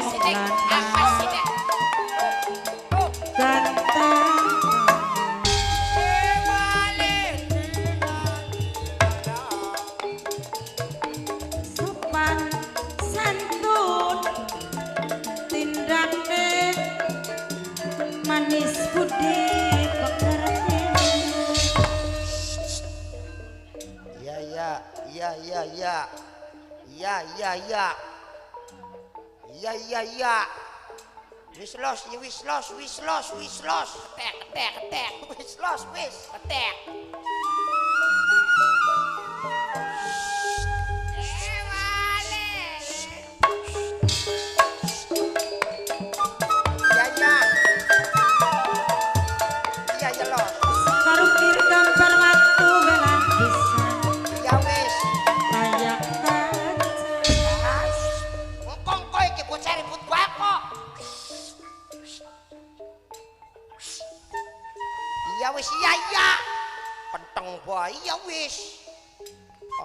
sih Dek? Apa sih Dek? ganteng sopan santun tindakne manis budi pekerti Ya. Wis los. Ketek. Wis los. Ketek. Ya los. karukir gambar waktu belan pisan Ya wis. kayak kaca Engkong kowe iki bocah ribut kok. Ya wis iya. Penteng bae ya wis.